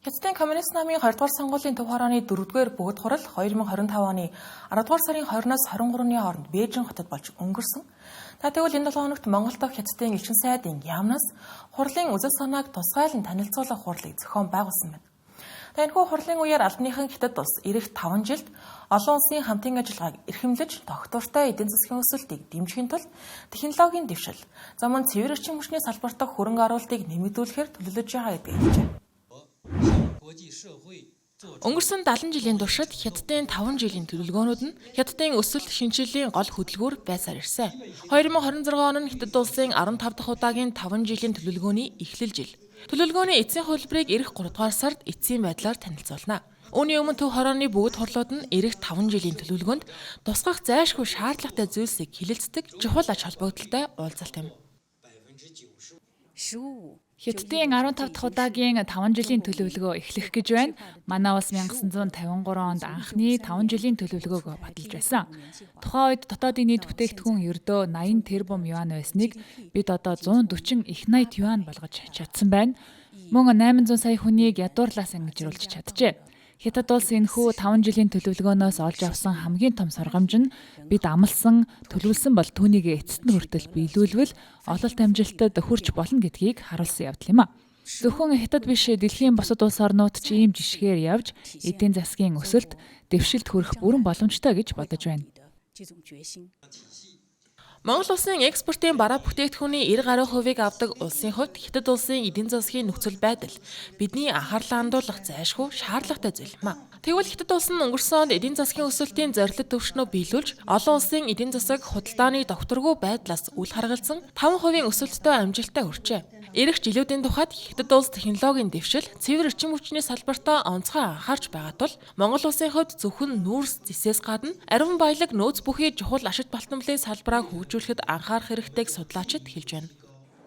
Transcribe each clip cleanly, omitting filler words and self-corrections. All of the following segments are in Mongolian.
Хятадын Коммунист намын 20 дугаар сонгуулийн төв хорооны 4-р бүгд хурал 2025 оны 10 дугаар сарын 20-наас 23-ны хооронд Бээжин хотод болж өнгөрсөн. Тэгвэл энэ 7 хоногт Монгол дахь Хятадын элчин сайдын яамнаас хурлын үзэл санааг тусгайлан танилцуулах хурлыг зохион байгуулсан байна. Энэхүү хурлын үеэр албаныхан Хятад улс ирэх 5 жилд олон улсын хамтын ажиллагааг эрхэмлэж тогтвортой эдийн засгийн өсөлтийг дэмжихийн тулд технологийн дэвшил, за мөн цэвэр эрчим хүчний салбарт хөрөнгө оруулалтыг нэмэгдүүлэхээр төлөвлөж байгаа гэдгийг хэлжээ. Өнгөрсөн 70 жилийн туршид Хятадын 5 жилийн төлөвлөгөөнүүд нь Хятадын өсөлт шинжилгээний гол хөдөлгүүр байсаар ирсэн. 2026 он нь Хятад улсын 15 дахь удаагийн 5 жилийн төлөвлөгөөний эхлэл жил. Төлөвлөгөөний эцсийн хувилбарыг эх 3 дугаар сард эцсийн байдлаар танилцуулна. Үүний өмнө төв хорооны бүгд хурлууд нь эх 5 жилийн төлөвлөгөөнд тусгах зайлшгүй шаардлагатай зүйлсийг хилэлцдэг чухал ач холбогдолтой уулзалт юм. Хятадын 15 дахь удаагийн 5 жилийн төлөвлөгөө эхлэх гэж байна. Манай улс 1953 онд анхны 5 жилийн төлөвлөгөөг баталж байсан. Тухайн үед дотоодын нийт бүтээгдэхүүн ердөө 80 тэрбум юан байсныг бид одоо 140 их 80 юан болгож чадсан байна. Мөн 800 сая хүнийг ядуурлаас ангижруулж чаджээ. Хятад улс энэхүү 5 жилийн төлөвлөгөөнөөс олж авсан хамгийн том сургамж нь бид амлсан, төлөвлөсөн бол түүнийг эцэст нь хүртэл биелүүлвэл ололт амжилтад хүрч болно гэдгийг харуулсан явдал юм а. Зөвхөн Хятад биш, дэлхийн бусад улс орнууд ч ийм жишгээр явж эдийн засгийн өсөлт, дэвшилт хүрэх бүрэн боломжтой гэж бодож байна. Монгол улсын экспортын бараа бүтээгдэхүүний 90 гаруй хувийг авдаг улсын хувьд Хятад улсын эдийн засгийн нөхцөл байдал бидний анхаарлаа хандуулах зайлшгүй шаардлагатай зүйл юм а. Тэгвэл Хятад улс нь өнгөрсөн онд эдийн засгийн өсөлтийн зорилт төвшнөө биелүүлж олон улсын эдийн засаг худалдааны докторгүй байдлаас үл харгалзан 5% өсөлттэй амжилттай хүрчээ. Ирэх жилүүдийн тухайд Хятад улс технологийн дэвшил, цэвэр эрчим хүчний салбартаа онцгой анхаарч байгаа тул Монгол улсын хувьд зөвхөн нүүрс зэсээс гадна ариун баялаг нөөц бүхий чухал ашиг балтамлын салбараа хөгжүүлэхэд анхаарах хэрэгтэйг судлаачид хэлж байна.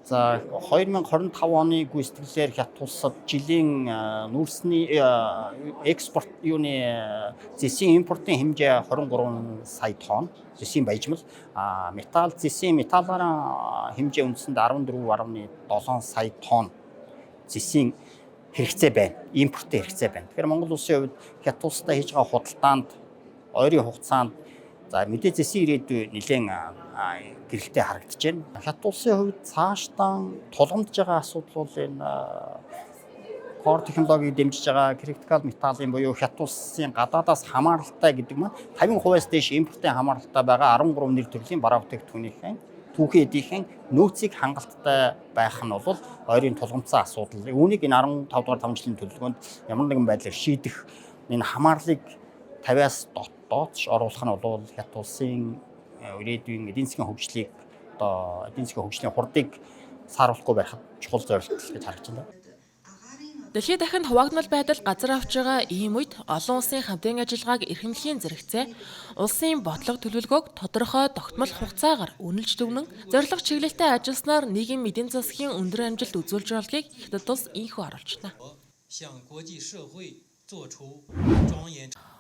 За 2025 оны гүйцэтгэлээр Хятад улсад жилийн нүүрсний экспорт зэсийн импортын хэмжээ 23 сая тонн, зэсийн баяжмал, металл зэсийн металлаараа хэмжээ үндсэнд 14.7 сая тонн зэсийн хэрэгцээ байна. Импортын хэрэгцээ байна. Тэгэхээр Монгол улсын хувьд Хятад улстай хийж байгаа худалдаанд ойрын хугацаанд за мэдээ зэсийн ирээдүй нэлээд гэрэлтэй харагдаж байна. Хятад улсын хувьд цаашдаа тулгамдж байгаа асуудал бол энэ core технологиг дэмжиж байгаа critical металлын буюу Хятад улсын гадаадаас хамааралтай гэдэг маань 50%-аас дээш импортын хамааралтай байгаа 13 нэр төрлийн бараа бүтээгдэхүүнийхэн түүхэн эдийнхэн нөөцийг хангалттай байх нь бол ойрын тулгамдсан асуудал. Үүнийг энэ 15 дугаар 5 жилийн төлөвлөгөөнд ямар нэгэн байдлаар шийдэх энэ хамаарлыг 50-аас доош оруулах нь бол Хятад улсын ирээдүйн эдийн засгийн хөгжлийг эдийн засгийн хөгжлийн хурдыг сааруулахгүй байхад чухал зорилт гэж харагдаж байна. Дэлхийд дахинд хуваагдмал байдал газар авч байгаа ийм үед олон улсын хамтын ажиллагааг эрхэмлэхийн зэрэгцээ улсын бодлого төлөвлөгөөг тодорхой тогтмол хугацаагаар үнэлж дүгнэн зорилго чиглэлтэй ажилласнаар нийгэм эдийн засгийн өндөр амжилт үзүүлж байгаагийг Хятад улс инхүү харуулж байна.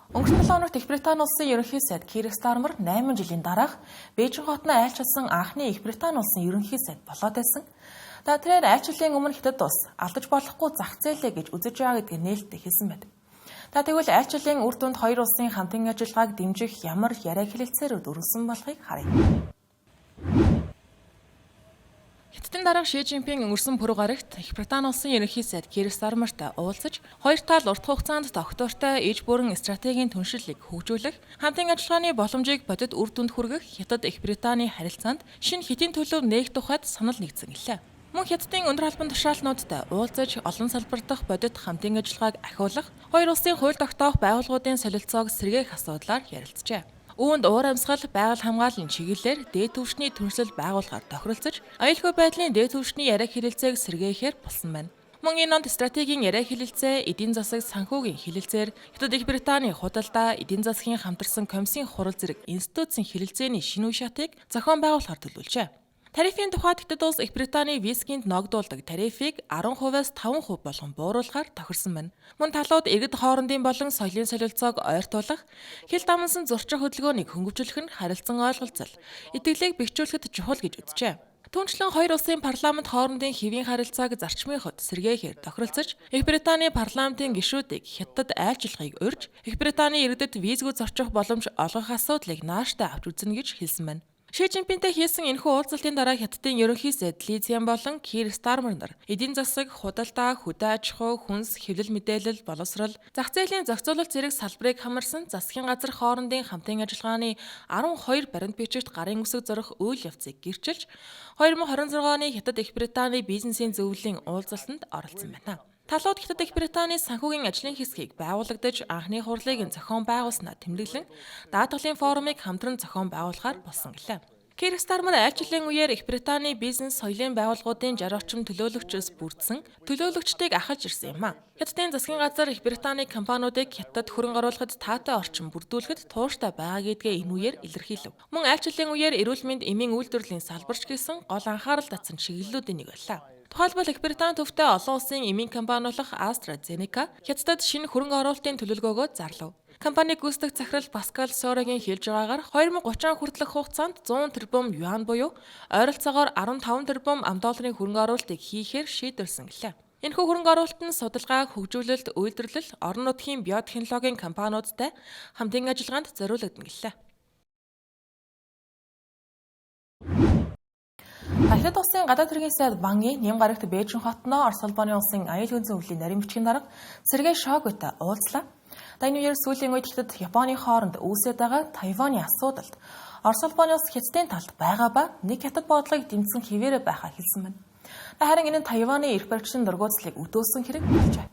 Өнгөрсөн 7 хоногт Их Британи улсын ерөнхий сайд Кир Стармер 8 жилийн дараах Бээжин хотноо айлчилсан анхны Их Британи улсын ерөнхий сайд болоод байсан. Тэгэхээр айлчлалын өмнө Хятад улс алдаж болохгүй зах зээлээ гэж үзэж байгаа гэдгийг нээлттэй хэлсэн байдаг. Тэгвэл айлчлалын үр дүнд хоёр улсын хамтын ажиллагааг дэмжих ямар яриа хэлэлцээрүүд өргөсөн болохыг харъя. Хятадын дарга Ши Жинпинг өнгөрсөн пүрэв гарагт Их Британи улсын ерөнхий сайд Кир Стармертай уулзаж хоёр тал урт хугацаанд тогтвортой иж бүрэн стратегийн түншлэлийг хөгжүүлэх, хамтын ажиллагааны боломжийг бодит үр дүнд хүргэх Хятад Их Британи харилцаанд шинэ хэдийн төлөв нээх тухайд санал нэгдсэн гэлээ. Мөн Хятадын өндөр албан тушаалнуудтай уулзаж олон салбар дахь бодит хамтын ажиллагааг ахиулах, хоёр улсын хууль тогтоох байгууллагуудын солилцоог сэргээх асуудлаар ярилцжээ. Үүнд уур амьсгал, байгаль хамгааллын чиглэлээр дээд түвшний түншлэл байгуулахаар тохиролцож, аюулгүй байдлын дээд түвшний яриа хэлэлцээг сэргээхээр болсон байна. Мөн энэ онд стратегийн яриа хэлэлцээ, эдийн засаг санхүүгийн хэлэлцээр Хятад Их Британи худалдаа, эдийн засгийн хамтарсан комиссийн хурал зэрэг институтсын хэлэлцээний шинэ үе шатыг зохион байгуулахаар төлөвлөжээ. Тарифын тухайд Хятад улс Их Британи вискинд ногдуулдаг тарифыг 10%-аас 5% болгон бууруулахаар тохирсон байна. Мөн талууд иргэд хоорондын болон соёлын солилцоог ойртуулах, хил дамнсан зурчих хөдөлгөөнийг хөнгөвжүүлэх нь харилцан ойлголцол, итгэлийг бэхжүүлэхэд чухал гэж үзжээ. Түүнчлэн хоёр улсын парламент хоорондын хэвийн харилцааг зарчмын хувьд сэргээхээр тохиролцож, Их Британий парламентын гишүүдийг Хятадд айлчлахыг урьж, Их Британий иргэдэд визгүй зорчих боломж олгох асуудлыг нааштай авч үзнэ гэж хэлсэн байна. Ши Жинпинтэй хийсэн энэхүү уулзалтын дараа Хятадын ерөнхий сайд Ли Цзян болон Кир Стармер нар эдийн засаг, худалдаа, хөдөө аж ахуй, хүнс, хэвлэл мэдээлэл, боловсрол, зах зээлийн зохицуулалт зэрэг салбарыг хамарсан засгийн газар хоорондын хамтын ажиллагааны 12 баримт бичигт гарын үсэг зорих үйл явцыг гэрчилж 2026 оны Хятад Их Британий бизнесийн зөвлөлийн уулзалтанд оролцсон байна. Талууд Хятад Их Британий санхүүгийн ажлын хэсгийг байгуулагдаж анхны хурлыг зохион байгуулснаа тэмдэглэн даатгалын форумыг хамтран зохион байгуулахаар болсон гэлээ. Кир Стармер айлчлалын үеэр Их Британий бизнес соёлын байгууллагуудын 60 орчим төлөөлөгчөөс бүрдсэн төлөөлөгчдийг ахаж ирсэн юм а. Хятадын засгийн газар Их Британий компаниудыг Хятадд хөрөнгө оруулахад таатай орчин бүрдүүлэхэд тууштай байгаа гэдгээ энэ үеэр илэрхийлв. Мөн айлчлалын үеэр эрүүл мэнд, эмийн үйлдвэрлэлийн салбарч гэсэн гол анхаарал татсан чиглэлүүдийн нэг байлаа. Тухайлбал Их Британи төвтэй олон улсын эмийн компани болох AstraZeneca Хятадд шинэ хөрөнгө оруулалтын төлөвлөгөөгөө зарлав. Компани гүйцэтгэх захирал Паскал Сорогийн хэлж байгаагаар 2030 хүртэлх хугацаанд 100 тэрбум юань буюу ойролцоогоор 15 тэрбум $. Хөрөнгө оруулалтыг хийхээр шийдвэрлсэн гэлээ. Энэхүү хөрөнгө оруулалт нь судалгаа, хөгжүүлэлт, үйлдвэрлэл, орон нутгийн биотехнологийн компаниудтай хамтын ажиллагаанд зориулагдана гэлээ. Хятад улсын гадаад хэргийн сайд Ван Yi нэм гарагт Бээжин хотноо Орос улбаны улсын аюул хүнсэн өвлийн нарийн бичгийн дарга Сергей Шойгутай уулзлаа. Энэ үеэр сүүлийн үед Хятад Японы хооронд үүсээд байгаа Тайваны асуудалд Орос улбаны улс Хятадын талд байгаа ба нэг Хятад бодлогыг дэмжсэн хэвээрээ байхаа хэлсэн байна. Харин энэ нь Тайваны эрх баригчдын дургуутслыг өдөөсөн хэрэг болжээ.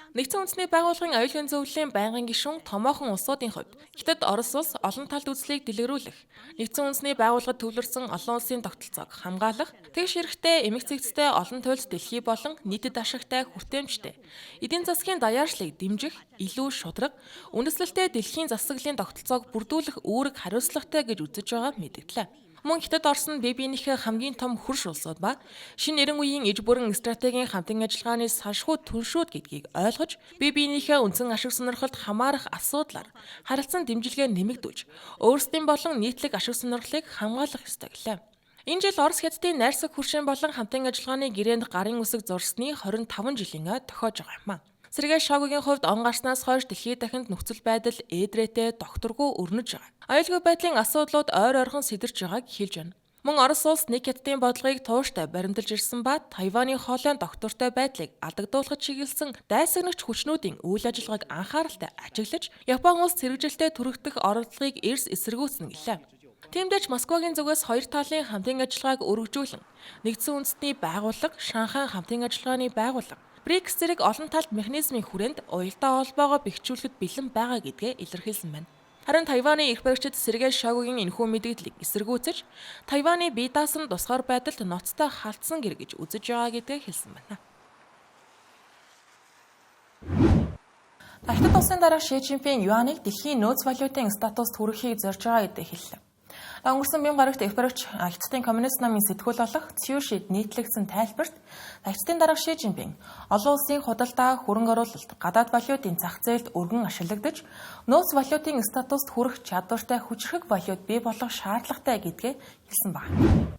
Нэгдсэн үндэсний байгууллагын аюулын зөвлөлийн байнгын гишүүн томоохон улсуудын хувьд Хятад Орос улс олон талд үзлийг дэлгэрүүлэх, нэгдсэн үндэсний байгууллагад төвлөрсөн олон улсын тогтолцоог хамгаалах, тэгш хэрэгтэй, эмх цэгцтэй олон туйлд дэлхий болон нийтэд ашигтай хүртээмжтэй эдийн засгийн даяаршлыг дэмжих, илүү шударга, үндэслэлтэй дэлхийн засаглалын тогтолцоог бүрдүүлэх үүрэг хариуцлагатай гэж үзэж байгаа мэдэгдлээ. Мөн Хятад Орос нь бие биенийхээ хамгийн том хөрш улсууд ба шинэ 90 үеийн иж бүрэн стратегийн хамтын ажиллагааны саншгүй түншүүд гэдгийг ойлгож бие биенийхээ үндсэн ашиг сонирхолд хамаарах асуудлаар харилцан дэмжлэгээ нэмэгдүүлж өөрсдийн болон нийтлэг ашиг сонирхлыг хамгаалах ёстой гэлээ. Энэ жил Орос Хятадын найрсаг хөршийн болон хамтын ажиллагааны гэрээнд гарын үсэг зурсны 25 жилийн ой тохиож байгаа юм а. Сергей Шойгугийн хувьд он гарснаас хойш дэлхийд дахинд нөхцөл байдал ээдрээтэй докторгүй өрнөж байгаа. Аюулгүй байдлын асуудлууд ойр ойрхон сэтэрч байгааг хэлж байна. Мөн Орос улс нэг Хятадын бодлогыг тууштай баримталж ирсэн ба Тайваны хоолойн доктортой байдлыг алдагдуулахад чиглэсэн дайсагнагч хүчнүүдийн үйл ажиллагааг анхааралтай ажиглаж, Япон улс цэрэгжилтэд түрэгдэх оролдлогыг эрс эсэргүүцнэ гэлээ. Тиймдээч Москвагийн зүгээс хоёр талын хамтын ажиллагааг өргөжүүлэн нэгдсэн үндэстний байгууллага, Шанхай хамтын ажиллагааны байгууллага БРИКС зэрэг олон талт механизмын хүрээнд уялдаа холбоогоо бэхжүүлэхэд бэлэн байгаа гэдгээ илэрхийлсэн байна. Харин Тайваны эрх баригчид Сергей Шойгугийн энэхүү мэдээллийг эсэргүүцэж, Тайваны бие даасан тусгаар байдалд ноцтой халтсан гэр гэж үзэж байгаа гэдгээ хэлсэн байна. Хятад улсын дарга Ши Жинпин юаныг дэлхийн нөөц валютын статуст хүргэхийг зорж байгаа гэдээ хэллээ. Өнгөрсөн бян гарагт эрх баригч Хятадын коммунист намын сэтгүүл болох Цюшид нийтлэгдсэн тайлбарт Хятадын дарга Ши Жинпин олон улсын худалдаа, хөрөнгө оруулалт, гадаад валютын зах зээлд өргөн ашиглагдаж, нөөц валютын статуст хүрэх чадвартай хүчрхэг валют бий болох шаардлагатай гэдгээ хэлсэн байна.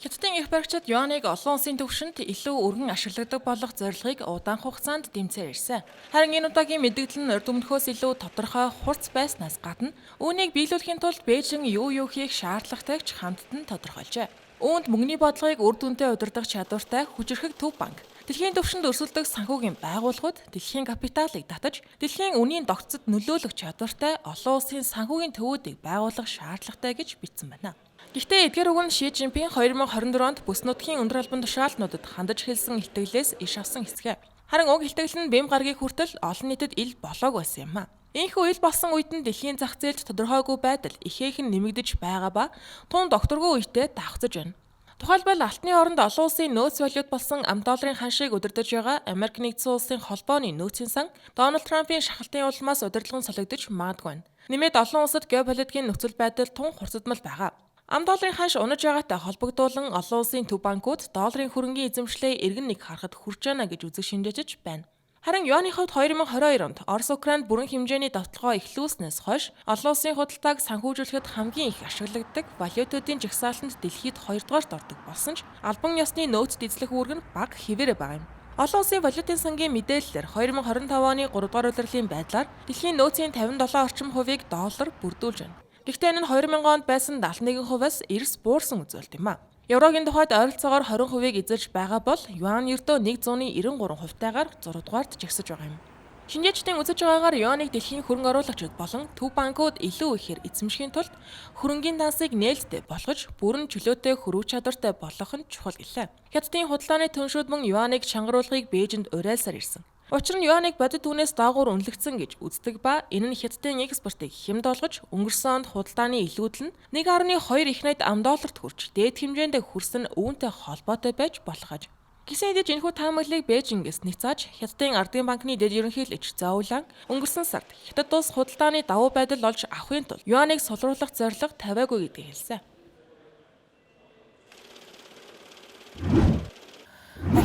Хятадын эрх баригчид юаныг олон улсын түвшинд илүү өргөн ашигладаг болох зорилгыг удаан хугацаанд дэмцээр ирсэн. Харин энэ удаагийн мэдээлэл нь урд өмнөхөөс илүү тодорхой хурц байснаас гадна үүнийг биелүүлэхийн тулд Бээжин юу хийх шаардлагатайг ч хамтд нь тодорхойлжээ. Үүнд мөнгөний бодлогыг үр дүнтэй удирдах чадвартай хүчирхэг төв банк, дэлхийн түвшинд өрсөлдөх санхүүгийн байгууллагууд, дэлхийн капиталыг татаж, дэлхийн үнийн тогтцод нөлөөлөх чадвартай олон улсын санхүүгийн төвүүдийг байгуулах шаардлагатай гэж бичсэн байна. Гэхдээ эдгээр үг нь Ши Жинпин 2024 онд бүс нутгийн өндөр албан тушаалтнуудад хандаж хэлсэн илтгэлээс иш авсан хэсгээ. Харин уг илтгэл нь бэм гарагийн хүртэл олон нийтэд ил болоог байсан юм а. Ийхүү ил болсон үед нь дэлхийн зах зээлд тодорхойгүй байдал ихээхэн нэмэгдэж байгаа ба тун докторгүй үедээ давхцаж байна. Тухайлбал алтны оронд олон улсын нөөц валют болсон $. Ханшийг удирдах байгаа Америк нэгдсэн улсын холбооны нөөцийн сан Дональд Трампын шахалтын улмаас удирдлагын солигдож магадгүй байна. Нэмээд олон улсад геополитикийн нөхцөл байдал тун хурцдмал байгаа. $. Ханш унаж байгаатай холбогдуулан олон улсын төв банкуд долларын хөрөнгийн эзэмшлээ эргэн нэг харахад хүрч байна гэж үзэг шинжээжж байна. Харин юаны хувьд 2022 онд Орос-Украинд бүрэн хэмжээний довтлогоо эхлүүлснээс хойш олон улсын худалдааг санхүүжүүлэхэд хамгийн их ашигладаг валютуудын жагсаалтанд дэлхийд 2-дугаарт ордог болсон ч албан ёсны нөөцд эзлэх үүрэг нь бага хэвээрээ байгаа юм. Олон улсын валютын сангийн мэдээллээр 2025 оны 3-р улирлын байдлаар дэлхийн нөөцийн 57 орчим хувийг доллар бүрдүүлж байна. Гэхдээ энэ нь 2000 онд байсан 71%-аас эрс буурсан үзүүлэлт юм а. Еврогийн тухайд ойролцоогоор 20%-ийг эзэлж байгаа бол юан ердөө 193%-тайгаар 6-дугаарт жагсаж байгаа юм. Шинжээчдийн үзэж байгаагаар юаныг дэлхийн хөрөнгө оруулагчид болон төв банкуд илүү ихээр эзэмшихийн тулд хөрөнгийн дансыг нээлттэй болгож бүрэн чөлөөтэй хөрвөх чадвартай болгох нь чухал гэлээ. Хятадын худалдааны түншүүд мөн юаныг чангаруулахыг Бээжинд уриалсаар ирсэн. Учир нь юаныг бодит түүнээс доогуур үнэлэгдсэн гэж үздэг ба энэ нь Хятадын экспортыг хямд болгож өнгөрсөн онд худалдааны илүүдэл нь 1.2 их найт ам долларт хүрч дээд хэмжээнд хүрсэн үүнтэй холбоотой байж болох аж. Гэсэн хэдиж энэхүү таамаглалыг Бээжингээс нцааж Хятадын Ардын банкны дэд ерөнхийлөгч Заулан өнгөрсөн сард Хятад улс худалдааны давуу байдал олж авахын тулд юаныг сулруулах зорилго тавиагүй гэдгийг хэлсэн.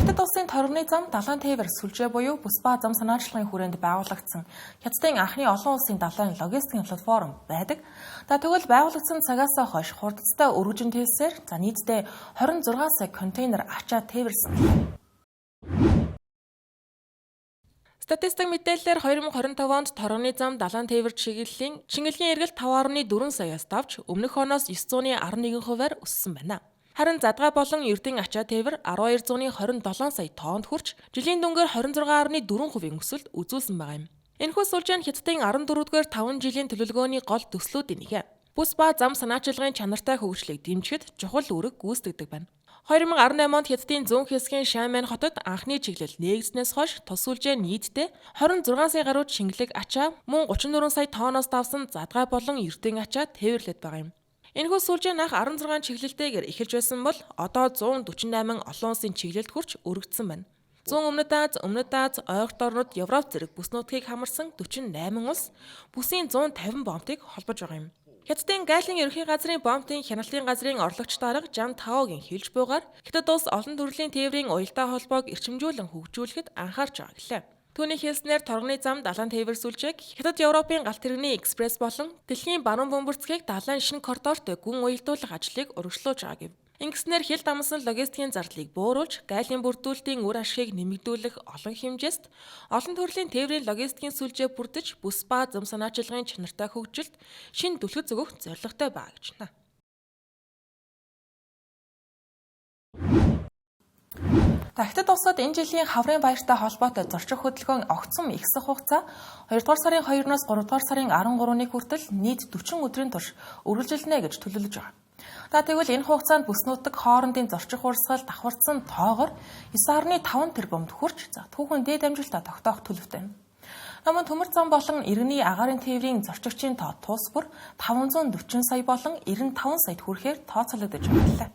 Хятад улсын торгоны зам далайн тээвэр сүлжээ буюу бүс ба зам санаачлагын хүрээнд байгуулагдсан Хятадын анхны олон улсын далайн логистикийн платформ байдаг. Тэгвэл байгуулагдсан цагаас хойш хурдцтай өргөжин тээсээр нийтдээ 26 сая контейнер ачаа тээвэрсэн. Статистик мэдээллээр 2025 онд торгоны зам далайн тээвэр чиглэлийн шингэлгийн эргэлт 5.4 саяас давж өмнөх оноос 911%-аар өссөн байна. Харин задгай болон эрдэнэ ачаа тээвэр 1227 сая тоннд хүрч жилийн дүнгээр 26.4% өсөлт үзүүлсэн байгаа юм. Энэхүү сүлжээ нь Хятадын 14-р 5 жилийн төлөвлөгөөний гол төслүүдийн нэг. Бүс ба зам санаачлагын чанартай хөгжлийг дэмжихэд чухал үүрэг гүйцэтгэдэг байна. 2018 онд Хятадын зүүн хэсгийн Шаймэн хотод анхны чиглэл нээгдснээс хойш тус сүлжээ нийтдээ 26 сая гаруй шингэлэг ачаа мөн 34 сая тонноос давсан задгай болон эрдэнэ ачаа тээвэрлээд байгаа юм. Энэхүү сүлжээ анх 16 чиглэлтэйгээр эхэлж байсан бол одоо 148 олон улсын чиглэлд хүрч өргөгдсөн байна. Зүүн Өмнөд Аз, Ойролт орнууд, Европ зэрэг бүс нутгийг хамарсан 48 улс бүсийн 150 бомтыг холбож байгаа юм. Хятадын Гайлын ерөнхий газрын бомтын хяналтын газрын орлогч дарга Жан Таогийн хэлж буйгаар Хятад улс олон төрлийн тээврийн уялдаа холбоог эрчимжүүлэн хөгжүүлэхэд анхаарч байгаа гэлээ. Түүний хэлснээр торгоны зам далайн тээвэр сүлжээг Хятад Европын галт тэрэгний экспресс болон дэлхийн баруун бөмбөрцгийг далайн шинэ коридортой гүн уялдуулах ажлыг урагшлуулж байгаа гэв. Ингэснээр хил дамсан логистикийн зардлыг бууруулж, гайлын бүрдүүлэлтийн үр ашгийг нэмэгдүүлэх олон хэмжээст олон төрлийн тээврийн логистикийн сүлжээ бүрдэж, бүс ба зам санаачлагын чанартай хөгжилд шинэ түлхэж өгөх зорилготой байна гэж байна. Хятад улсад энэ жилийн хаврын баяртай холбоотой зорчих хөдөлгөөний огцом ихсэх хугацаа 2-р сарын 2-оос 3-р сарын 13-ны хүртэл нийт 40 өдрийн турш үргэлжилнэ гэж төлөвлөж байгаа. Тэгвэл энэ хугацаанд бүс нутаг хоорондын зорчих урсгал давхарсан тоогоор 9.5 тэрбумд хүрч түүхэн дээд амжилтаа тогтоох төлөвтэй байна. Намын төмөр зам болон иргэний агаарын тээврийн зорчигчийн тоо тус бүр 540 сая болон 95 саяд хүрэхээр тооцоологдож байна.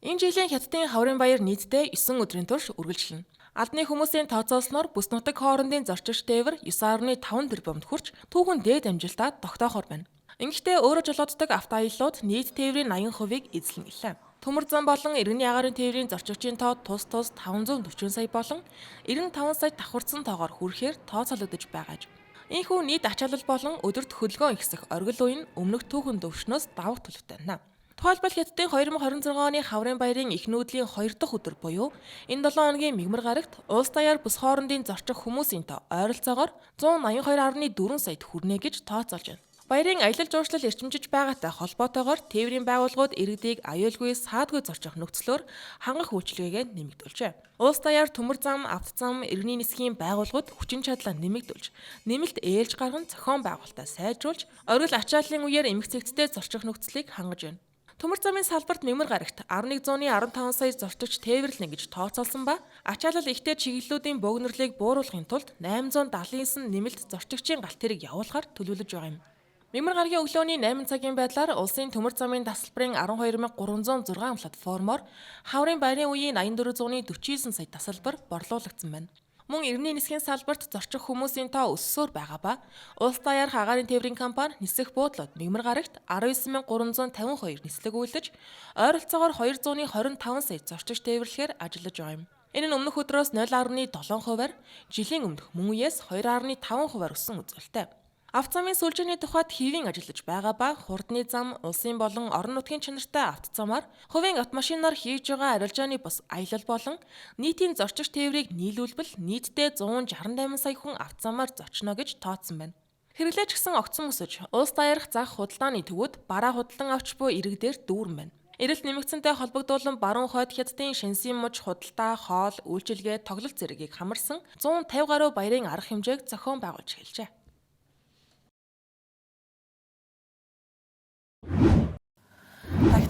Энэ жилийн Хятадын хаврын баяр нийтдээ 9 өдрийн турш үргэлжилнэ. Албаны хүмүүсийн тооцоолсноор бүс нутаг хоорондын зорчигч тээвэр 9.5 тэрбумд хүрч түүхэн дээд амжилтаа тогтоохоор байна. Ингэхдээ өөрөө жолооддог автоаяллууд нийт тээврийн 80%-ийг эзлэн гэлээ. Төмөр зам болон иргэний агаарын тээврийн зорчигчийн тоо тус 540 сая болон 95 сая давхарсан тоогоор хүрэхээр тооцоологдож байгаа. Ийхүү нийт ачаалал болон өдөрт хөдөлгөөн ихсэх оргил үе нь өмнөх түүхэн дэвшнөөс давах төлөвтэй байна. Тухайлбал Хятадын 2026 оны хаврын баярын их нүүдлийн 2 дахь өдөр буюу энэ 7 хоногийн мигмар гарагт улс даяар бүс хоорондын зорчих хүмүүсийн тоо ойролцоогоор 182.4 саяд хүрнэ гэж тооцоолж байна. Баярын аялал жуулчлал эрчимжиж байгаатай холбоотойгоор тээврийн байгууллагууд иргэдийг аюулгүй саадгүй зорчих нөхцлөөр хангах үйлчилгээгээ нэмэгдүүлжээ. Улс даяар төмөр зам, автозам, иргэний нисхийн байгууллагууд хүчин чадлаа нэмэгдүүлж, нэмэлт ээлж гарган зохион байгуулалтаа сайжруулж, оргил ачааллын үеэр эмгцэгцтэй зорчих нөхцөлийг хангаж байна. Төмөр замын салбарт мигмар гарагт 1115 сая зорчигч тээвэрлэнэ гэж тооцоолсон ба ачаалал ихтэй чиглэлүүдийн богинолыг бууруулахын тулд 879 нэмэлт зорчигчийн галт тэрэг явуулахар төлөвлөж байгаа юм. Мигмар гарагийн өглөөний 8 цагийн байдлаар улсын төмөр замын тасалбарын 12306 платформоор хаврын баярын үеийн 8449 сая тасалбар борлуулагдсан байна. Мөн иргэний нисхийн салбарт зорчих хүмүүсийн тоо өссөөр байгаа ба улс даяарх агаарын тээврийн компани нисэх буудлууд мигмар гарагт 19352 нислэг үйлдэж ойролцоогоор 225 сая зорчигч тээвэрлэхээр ажиллаж байгаа юм. Энэ нь өмнөх өдрөөс 0.7%-аар, жилийн өмнөх мөн үеэс 2.5%-аар өссөн үзүүлэлттэй. Автозамын сүлжээний тухайд хэвийн ажиллаж байгаа ба хурдны зам, улсын болон орон нутгийн чанартай автозамаар хувийн автомашинаар хийж байгаа арилжааны бус аялал болон нийтийн зорчигч тээврийг нийлүүлбэл нийтдээ 168 сая хүн автозамаар зочно гэж тооцсон байна. Хэрэглээч гисэн огцон өсөж, улс даяарх зах худалдааны төвүүд бараа худалдан авч буй ирэг дээр дүүрэн байна. Эрэлт нэмэгдсэнтэй холбогдуулан баруун хойд хятадын шэнсийн муж худалдаа, хоол, үйлчилгээ, тоглолт зэрэгийг хамарсан 150 гаруй баярын арга хэмжээг зохион байгуулж эхэлжээ.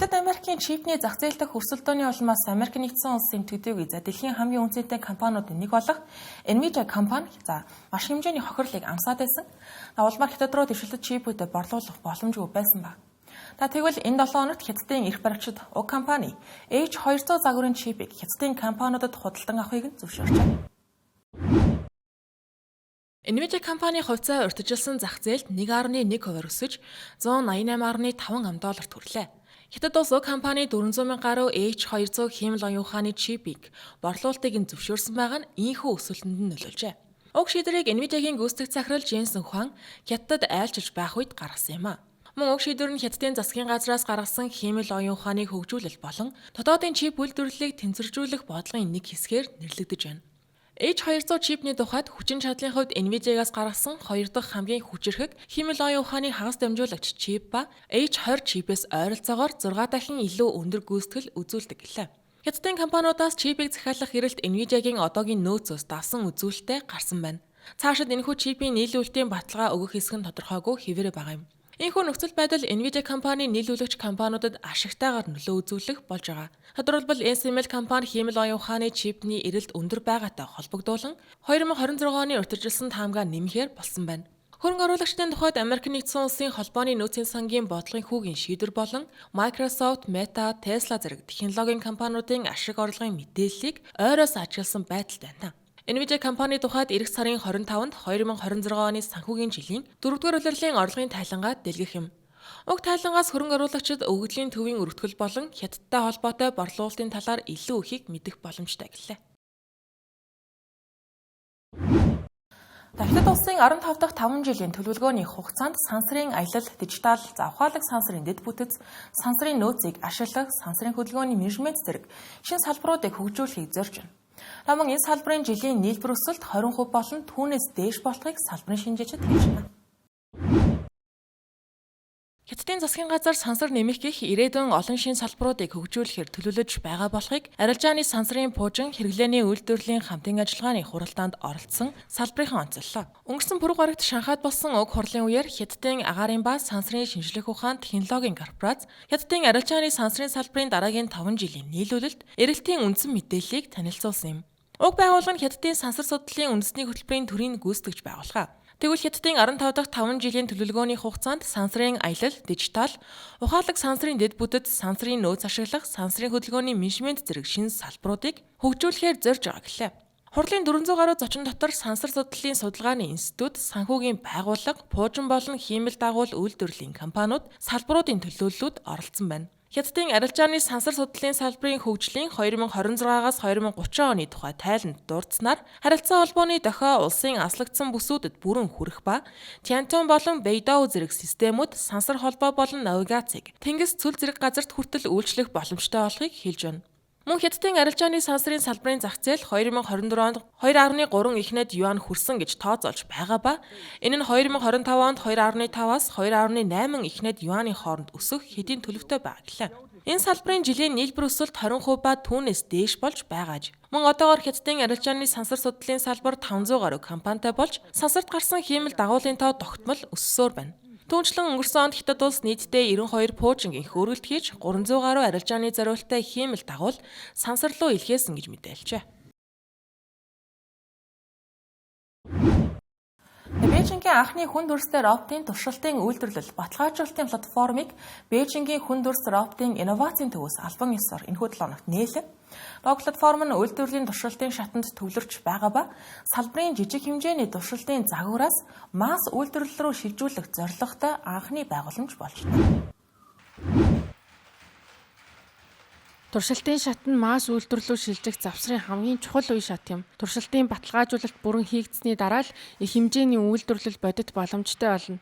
Хятад Америкийн чипний зах зээл дэх өрсөлдөөний улмаас Америк нэгдсэн улсын төдийгүй дэлхийн хамгийн үнэтэй компаниудын нэг болох Nvidia компани маш хэмжээний хохирлыг амсаад байсан. Улмаар Хятад руу дэвшилтэд чипүүдэд борлуулах боломжгүй байсан ба. Тэгвэл энэ 7 хоногт Хятадын эрх баригчид уг компани H200 загварын чипийг Хятадын компаниудад худалдан авахыг зөвшөөрчээ. Nvidia компани хувьцаа урьдчилсан зах зээлд 1.1% өсөж $188.5 хүрлээ. Хятад улс уг компани 400 мянган гаруй H200 хиймэл оюун ухааны чипийг борлуулалтыг нь зөвшөөрсөн байгаа нь ийхүү өсөлтөнд нь нөлөөлжээ. Уг шийдвэрийг Nvidia-гийн гүйцэтгэх захирал Jensen Huang Хятадд айлчилж байх үед гаргасан юм а. Мөн уг шийдвэр нь Хятадын засгийн газраас гаргасан хиймэл оюун ухааныг хөгжүүлэлт болон дотоодын чип үйлдвэрлэлийг тэнцвэржүүлэх бодлогын нэг хэсгээр нэрлэгдэж байна. H200 чипний тухайд хүчин чадлын хувьд Nvidia-гаас гаргасан 2 дахь хамгийн хүчирхэг хиймэл оюун ухааны хагас дамжуулагч чип ба H20 чипээс ойролцоогоор 6 дахин илүү өндөр гүйцэтгэл үзүүлдэг гэлээ. Хятадын компаниудаас чипийг захиалах эрэлт Nvidia-гийн одоогийн нөөцөөс давсан үзүүлэлттэй гарсан байна. Цаашид энэхүү чипийн нийлүүлэлтийн баталгаа өгөх хэсэг нь тодорхойгүй хэвээрээ байгаа юм. Ийхүү нөхцөл байдал Nvidia компани нийлүүлэгч компаниудад ашигтайгаар нөлөө үзүүлэх болж байгаа. Тодорхойлбол ASML компани хиймэл оюун ухааны чипний эрэлт өндөр байгаатай холбогдуулан 2026 оны урьдчилсан таамгаа нэмэхээр болсон байна. Хөрөнгө оруулагчдын тухайд Америк нэгдсэн улсын холбооны нөөцийн сангийн бодлогын хүүгийн шийдвэр болон Microsoft, Meta, Tesla зэрэг технологийн компаниудын ашиг орлогын мэдээллийг ойроос ажигласан байдалтай байна. Nvidia компани тухайд эх сарын 25-нд 2026 оны санхүүгийн жилийн 4-р улирлын орлогын тайлангаа дэлгэх юм. Уг тайлангаас хөрөнгө оруулагчид өгөгдлийн төвийн өргөтгөл болон Хятадтай холбоотой борлуулалтын талаар илүү ихийг мэдэх боломжтой гэлээ. Хятад улсын 15 дахь 5 жилийн төлөвлөгөөний хугацаанд сансрын аялал, дижитал, ухаалаг сансрын дэд бүтэц, сансрын нөөцийг ашиглах, сансрын хөдөлгөөний менежмент зэрэг шинэ салбаруудыг хөгжүүлэхийг зорж байна. Мөн энэ салбарын жилийн нийлбэр өсөлт 20% болон түүнээс дээш болохыг салбарын шинжээчид хэлж байна. Хятадын засгийн газар сансар нэмэх гэх ирээдүйн олон шин салбаруудыг хөгжүүлэхээр төлөвлөж байгаа болохыг арилжааны сансрын пуужин хэрэглээний үйлдвэрлэлийн хамтын ажиллагааны хуралдаанд оролцсон салбарынхан онцоллоо. Өнгөрсөн пүрэв гарагт Шанхайд болсон уг хурлын үеэр Хятадын агаарын ба сансрын шинжлэх ухаан технологийн корпорац Хятадын арилжааны сансрын салбарын дараагийн 5 жилийн нийлүүлэлт эрэлтийн үндсэн мэдээллийг танилцуулсан юм. Уг байгууллага нь Хятадын сансар судлалын үндэсний хөтөлбөрийн төрийн гүйцэтгэгч байгууллага. Тэгвэл Хятадын 15 дахь 5 жилийн төлөвлөгөөний хугацаанд сансрын аялал, дижитал, ухаалаг сансрын дэд бүтэц, сансрын нөөц ашиглах, сансрын хөдөлгөөний менежмент зэрэг шинэ салбаруудыг хөгжүүлэхээр зорж байгаа гэлээ. Хурлын 400 гаруй зочин дотор сансар судлалын судалгааны институт, санхүүгийн байгууллага, пуужин болон хиймэл дагуул үйлдвэрлэлийн компаниуд, салбаруудын төлөөллүүд оролцсон байна. Хятадын арилжааны сансар судлалын салбарын хөгжлийн 2026-аас 2030 оны тухай тайланд дурдсанаар харилцаа холбооны дохио улсын аслагдсан бүсүүдэд бүрэн хүрэх ба Tianton болон Beidou зэрэг системүүд сансар холбоо болон навигацийг тэнгис цөл зэрэг газарт хүртэл үйлчлэх боломжтой болохыг хэлж байна. Мөн Хятадын арилжааны сансрын салбарын зах зээл 2024 онд 2.3 ихнэд юань хүрсэн гэж тооцоолж байгаа ба энэ нь 2025 онд 2.5-аас 2.8 ихнэд юаний хооронд өсөх хэдийн төлөвтэй байгаа гэлээ. Энэ салбарын жилийн нийлбэр өсөлт 20% ба түүнээс дээш болж байгааж. Мөн одоогоор Хятадын арилжааны сансар судлалын салбар 500 гаруй компанитай болж сансарт гарсан хиймэл дагуулын тоо тогтмол өссөөр байна. Түүнчлэн өнгөрсөн онд Хятад улс нийтдээ 92 пуужингийн хөргөлт хийж 300 гаруй арилжааны зориулттай хиймэл дагуул сансар руу илгээсэн гэж мэдээлжээ. Бээжингийн анхны хүнд дүрстэй роботын туршилтын үйлдвэрлэл баталгаажуулалтын платформыг Бээжингийн хүнд дүрс роботын инновацийн төвөөс албан ёсоор энэхүү 7 хоногт нээлээ. Платформ нь үйлдвэрлэлийн туршилтын шатанд төвлөрч байгаа ба салбарын жижиг хэмжээний туршилтын загвараас масс үйлдвэрлэл рүү шилжүүлэх зорилготой анхны байгууламж болж байна. Туршилтын шат нь масс үйлдвэрлэлөөр шилжих завсрын хамгийн чухал үе шат юм. Туршилтын баталгаажуулалт бүрэн хийгдсэний дараа л их хэмжээний үйлдвэрлэл бодит боломжтой болно.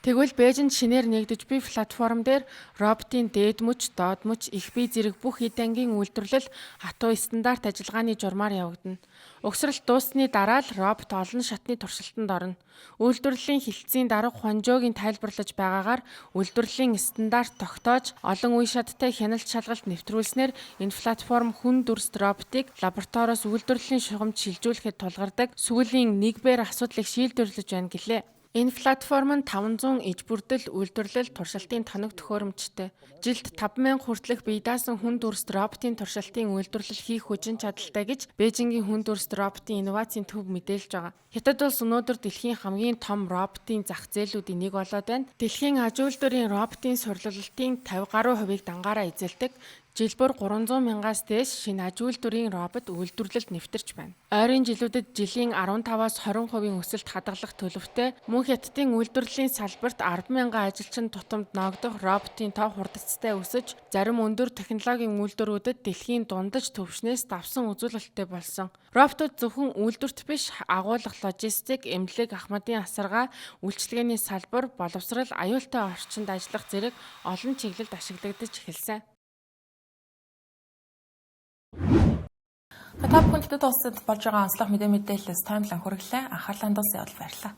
Тэгвэл Бээжинд шинээр нэгдэж буй платформ дээр роботын дээд мөч, доод мөч, их бие зэрэг бүх эд ангийн үйлдвэрлэл хатуу стандарт ажиллагааны журмаар явагдана. Угсралт дууссаны дараа л робот олон шатны туршилтанд орно. Үйлдвэрлэлийн хилцээний дарга хонжоогийн тайлбарлаж байгаагаар үйлдвэрлэлийн стандарт тогтоож олон үе шаттай хяналт шалгалт нэвтрүүлснээр энэ платформ хүн дүрст роботыг лабораториос үйлдвэрлэлийн шугамд шилжүүлэхэд тулгардаг сүүлийн 1 бээр асуудлыг шийдвэрлэж байна гэлээ. Энэ платформ нь 500 иж бүрдэл үйлдвэрлэл туршилтын тоног төхөөрөмжтэй. Жилд 5000 хүртэлх бие даасан хүн дүрст роботын туршилтын үйлдвэрлэл хийх хүчин чадалтай гэж Бээжингийн хүн дүрст роботын инновацийн төв мэдээлж байгаа. Хятад улс өнөөдөр дэлхийн хамгийн том роботын зах зээлүүдийн нэг болоод байна. Дэлхийн аж үйлдвэрийн роботын сурлуулалтын 50 гаруй хувийг дангаараа эзэлдэг. Жилбөр 300 мянгаас дээш шинэ аж үйлдвэрийн робот үйлдвэрлэлд нэвтэрч байна. Ойрын жилүүдэд жилийн 15-аас 20% өсөлт хадгалах төлөвтэй мөн Хятадын үйлдвэрлэлийн салбарт 10,000 ажилчин тутамд ногдох роботын тоо хурдцтай өсөж, зарим өндөр технологийн үйлдвэрүүдэд дэлхийн дундаж түвшнээс давсан үзүүлэлттэй болсон. Роботууд зөвхөн үйлдвэрт биш, агуулга, логистик, эмнэлэг, ахмадын асаргаа, үйлчилгээний салбар, боловсрал, аюултай орчинд ажиллах зэрэг олон чиглэлд ашиглагдаж эхэлсэн. Та бүхэнд хэдэд улсад болж байгаа онцлог мэдээлэлээс таймлан хүргэлээ. Анхаарлаа хандуулсан явдал баярлалаа.